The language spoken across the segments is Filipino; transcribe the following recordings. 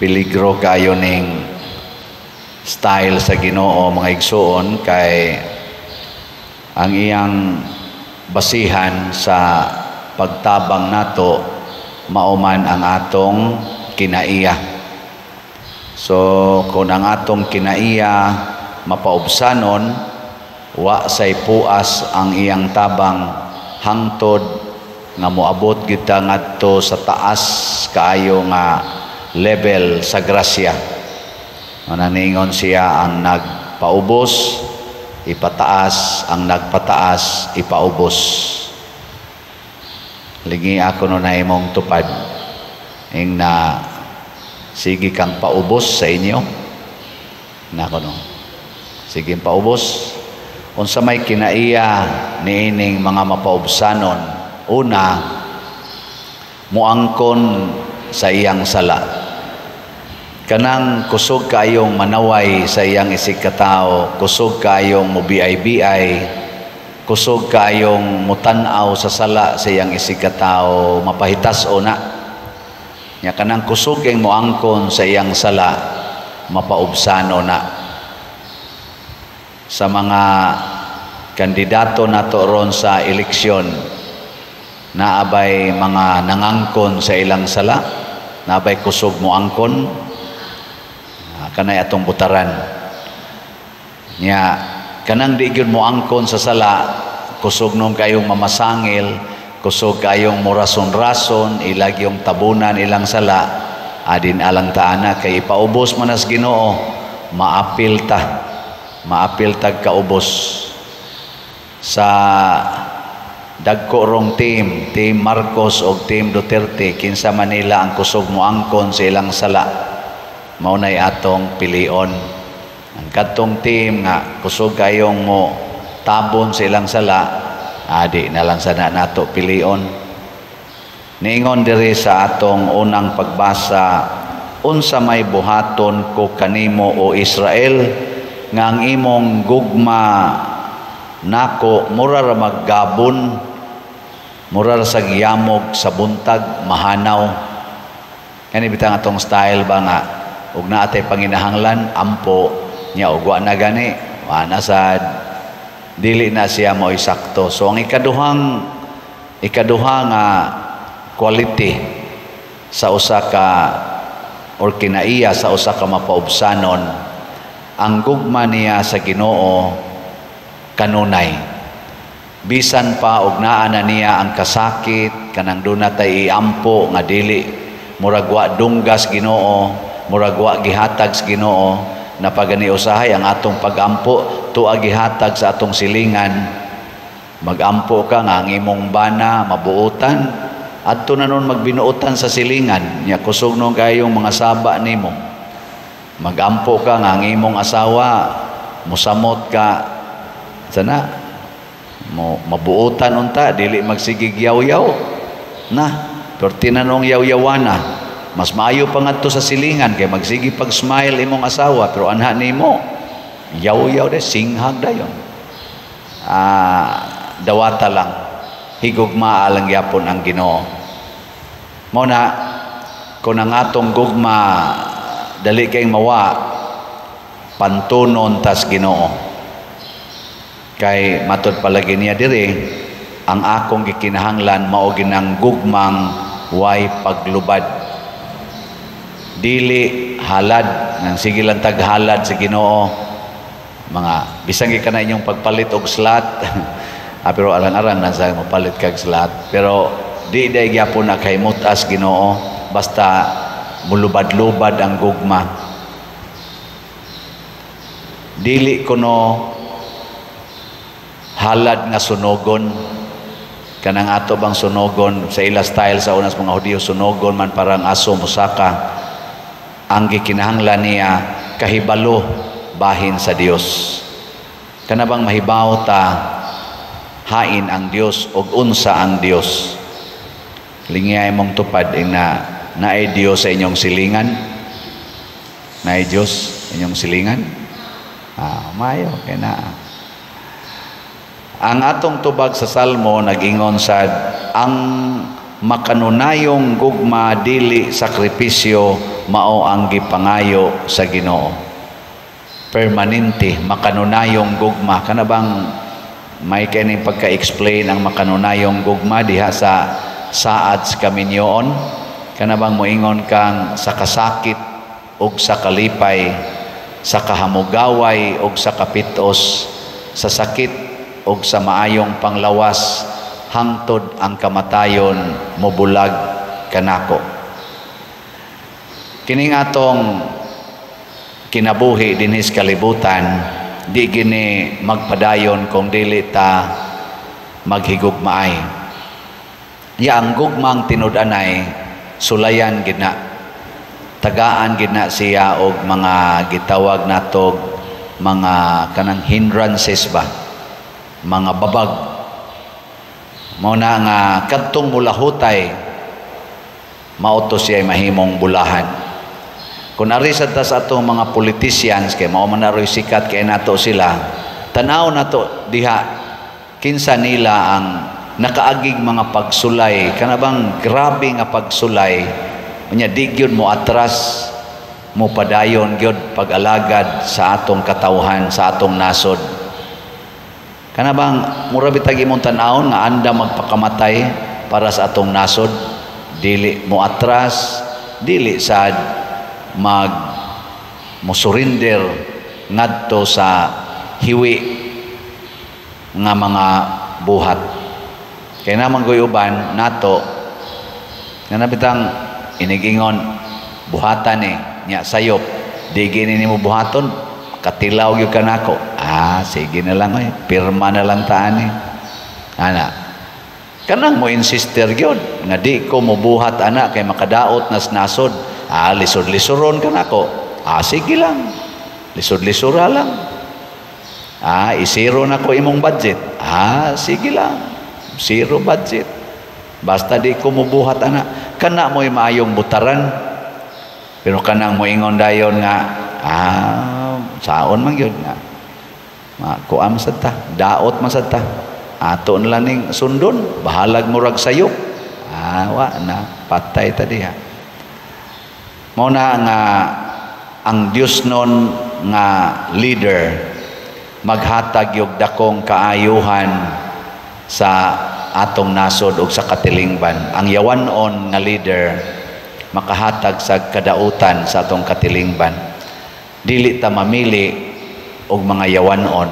Peligro kayo ning style sa Ginoo mga igsoon, kay ang iyang basihan sa pagtabang nato mauman ang atong kinaiya. So kung ang atong kinaiya mapaubsanon, wa say puas ang iyang tabang hangtod nga moabot kita ngadto sa taas kaayo nga level sa grasya. Mananingon siya, ang nagpaubos ipataas, ang nagpataas ipaubos. Lingi ako no na imong tupad ing na sige kang paubos sa inyo nako no, sige paubos. Unsa may kinaiya niining mga mapaubsanon, una muangkon sa iyang sala. Kanang kusog kayong manaway sa iyang isig katao, kusog kayong mubiay-biay, kusog kayong mutanaw sa sala sa iyang isig katao, mapahitas o na. Nya kanang kusog kayong muangkon sa iyang sala, mapaubsano na. Sa mga kandidato nato ron sa eleksyon, naabay mga nangangkon sa ilang sala, naabay kusog muangkon, kanay atong butaran nya kanang di gyud mo angkon sa sala, kusog nung kayong mamasangil, kusog kayong murason-rason, ilag yung tabunan ilang sala, adin alang taana kay ipaubos man as Ginoo, maapil tag kaubos. Sa dagko rong team Marcos o team Duterte, kinsa Manila ang kusog mo angkon sa ilang sala, maunay atong pilion. Ang katong team nga kusog kayong mo tabon sa ilang sala, adi na lang sana nato pilion. Niingon diri sa atong unang pagbasa, unsa may buhaton ko kanimo o Israel, nga ang imong gugma nako mura ra maggabon, mura ra sa giyamog sa buntag mahanaw. Kani bitang atong style ba nga ug naatay panginahanglan ampo nya ug wa na gani, wa na sad dili na siya mo isakto. So ang ikaduha nga quality sa usa ka or kinaiya sa usa ka mapaubsanon, ang gugma niya sa Ginoo kanunay. Bisan pa og naa na niya ang kasakit, kanang dunay iampo nga dili murag wa dunggas Ginoo, murag wa gihatag sa Ginoo, na pagani usahay ang atong pagampo tuwa gihatag sa atong silingan. Magampo ka nga ang imong bana mabuutan, adto na nun magbinuutan sa silingan, nya kusog nung kayong mga saba nimo. Magampo ka nga ang imong asawa musamot ka sana mo mabuutan unta, dili magsigig yaw-yaw na pero tinanong yaw-yawana. Mas maayo pa ngadto sa silingan kay magsigi pag smile imong asawa, pero anha nimo yaw-yaw de, singhag dayon. Dawata lang, higugma lang yapon ang Ginoo. Mao na kun ang atong gugma dali kay mawa, pantunon tas Ginoo. Kay matud palagi niya diri, ang akong gikinahanglan mao ginang gugmang way paglubad. Dili halad, nang sige lang taghalad sa Ginoo. Mga bisang ka na inyong pagpalit og slot pero arang-arang na sa mapalit kag slot, pero di day gyapon na kay mutas Ginoo, basta mulubad-lubad ang gugma. Dili kuno halad nga sunogon, kanang ato bang sunogon sa ila style sa unas mga Hudiyo, sunogon man parang aso musaka. Ang gikinahanglan niya kahibalo bahin sa Dios. Kana bang mahibaw ta hain ang Dios og unsa ang Dios? Lingay mong tupad na naay Dios sa inyong silingan. Naay Dios sa inyong silingan. Mayo kay na. Ang atong tubag sa Salmo nag-ingon sad, ang makanunayong gugma dili sakripisyo mao ang gipangayo sa Ginoo. Permanente, makanunayong gugma. Kana bang may kining pagka-explain ang makanunayong gugma diha sa saad sa kaminyoon? Kana bang moingon kang sa kasakit ug sa kalipay, sa kahamugaway ug sa kapitos, sa sakit ug sa maayong panglawas, hangtod ang kamatayon mobulag kanako. Kining atong kinabuhi dinhis kalibutan, di gini magpadayon kung dili ta maghigugmaay. Ya ang gugmang tinud-anay sulayan gid na, tagaan gid na siya og mga gitawag natog mga kanang hindrances ba, mga babag. Mao na nga kadtong bulahutay mauto siya mahimong bulahan. Kung narisad ta sa atong mga politicians kay mao man naroy sikat kay nato sila, tanaw nato diha kinsa nila ang nakaagig mga pagsulay, kana bang grabe nga pagsulay, unya di gyud mo atras mo padayon gyud pag-alagad sa atong katawhan, sa atong nasod. Kana bang mura bitag imong tan-awon nga anda magpakamatay para sa atong nasod, dili mo atras, dili sad mo surrender ngadto sa hiwi nga mga buhat. Kaya naman guyuban nato nga nabitang inigingon buhatan nya sayop, di gini mo buhaton, katilaw gyud kanako. Sige na lang pirma na lang taan ana. Kanang mo insister gyud nga di ko mobuhat ana kay makadaot nas nasod. Lisod-lisoron kanako. Sige lang. Lisod-lisura lang. Isiro na ko imong budget. Sige lang. Zero budget. Basta di ko mubuhat ana. Kana mo'y maayong butaran. Pero kanang mo ingon dayon nga, saon man yun nga. Kuam sad ta, daot man sad ta. Ato na lang ning sundon, bahalag murag sayop. Wa na, patay ta diha. Mao na nga ang Dios nun nga leader maghatag yung dakong kaayuhan sa atong nasod ug sa katilingban. Ang yawanon nga leader makahatag sa kadautan sa atong katilingban. Dili ta mamili og mga yawanon,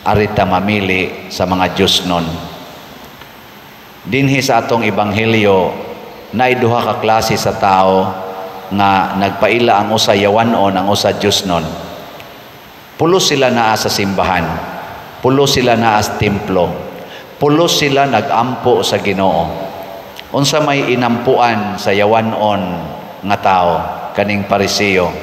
ari ta mamili sa mga Dios nun. Dinhi sa atong ebanghelyo naay duha ka klase sa tao nga nagpaila, ang usa yawanon, ang usa Dios nun. Pulos sila naa sa simbahan, pulos sila naa sa templo, pulos sila nagampo sa Ginoo. Unsa may inampuan sa yawanon nga tao, kaning Pariseo,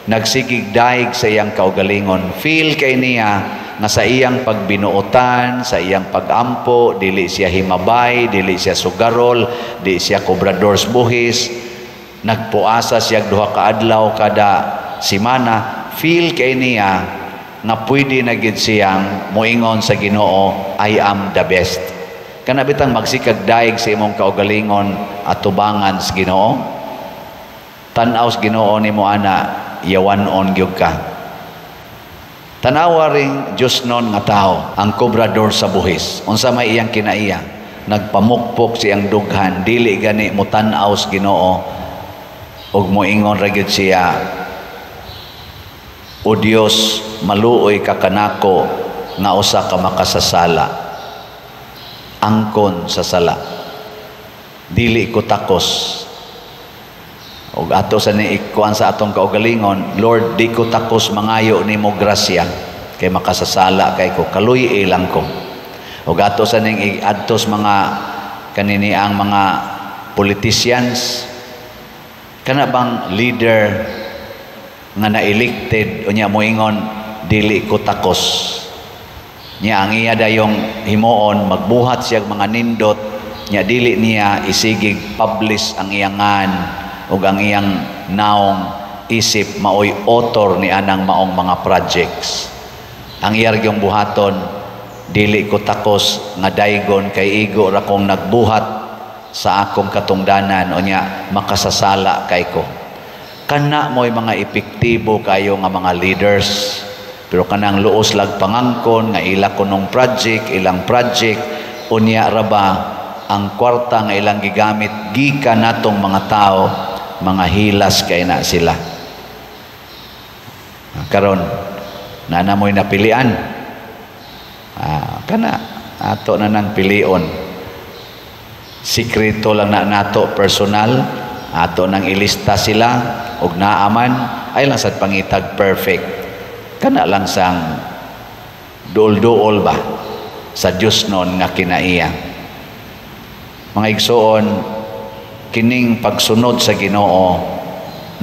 nagsigig daig sa iyang kaugalingon. Feel kay niya nga sa iyang pagbinuotan, sa iyang pagampo, dili siya himabay, dili siya sugarol, dili siya kobrador sa buhis. Nagpuasa siya duha ka adlaw kada semana. Feel kay niya nga pwede na gid siyang moingon sa Ginoo, I am the best. Kana bitang magsikag daig sa imong kaugalingon at tubangan sa Ginoo, tan-aw sa Ginoo nimo ana, yawanon gyud ka. Tanawa ring Diyos nun nga tao, ang kobrador sa buhis. Unsa may iyang kinaiya, nagpamukpok siyang dughan, dili gani mo tan-aw sa Ginoo ug moingon ra gyud siya, O Dios, maluoy ka kanako nga usa ka makasasala, angkon sa sala, dili ko takos. Og ato sa ni ikuan sa atong kaugalingon, Lord, di ko takos mangayo nimo grasya kay makasasala kay ko, kaluy ilang ko. Og ato sa ning adtos mga kanini ang mga politicians, kana bang leader nga na-elected unya moingon dili ko takos. Nya ang iya dayong himuon magbuhat siya mga nindot, nya dili niya isigig publish ang iyangan ug ang iyang naong isip maoy author ni anang maong mga projects. Ang iyar gyung buhaton, dili ko takos nga daygon kay igo ra kong nagbuhat sa akong katungdanan, o nya makasasala kay ko. kana mo'y mga epektibo kayo nga mga leaders. Pero kanang luos lag pangangkon nga ila kunong project, ilang project, unya ra ba ang kwarta nga ilang gigamit gikan natong mga tao, mga hilas kay na sila. Karon na mo'y napilian. Kana ato na nang pilion. Sikreto lang na nato personal, ato nang ilista sila og naaman ay lang sad pangitag perfect. Kana lang sang duol-duol ba sa Dios non nga kinaiya. Mga igsoon, kining pagsunod sa Ginoo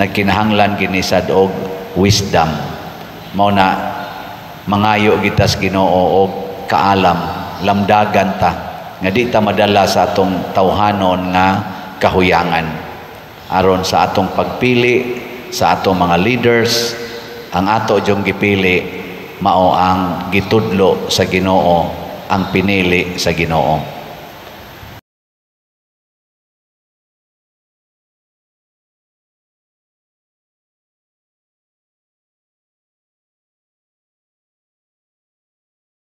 nagkinahanglan kini sad og wisdom. Mao na mangayo gitas Ginoo og kaalam, lamdagan ta nga di ta madala sa atong tawhanon nga kahuyangan. Aron sa atong pagpili sa atong mga leaders, ang ato diyong gipili mao ang gitudlo sa Ginoo, ang pinili sa Ginoo.